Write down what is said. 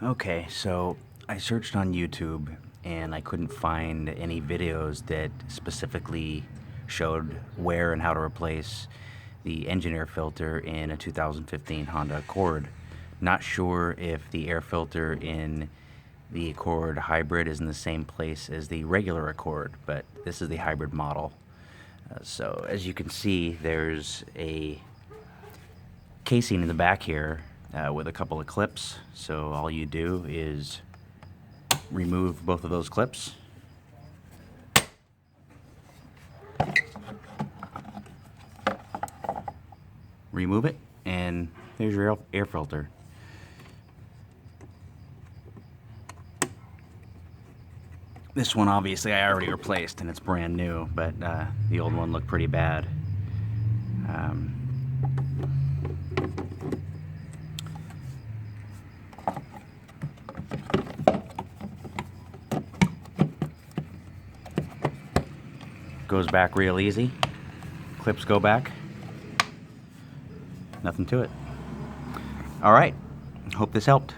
Okay, so I searched on YouTube and I couldn't find any videos that specifically showed where and how to replace the engine air filter in a 2015 Honda Accord. Not sure if the air filter in the Accord Hybrid is in the same place as the regular Accord, but this is the hybrid model. So as you can see, there's a casing in the back here with a couple of clips. So all you do is remove both of those clips. Remove it, and there's your air filter. This one obviously I already replaced and it's brand new, but the old one looked pretty bad. Goes back real easy. Clips go back. Nothing to it. All right. Hope this helped.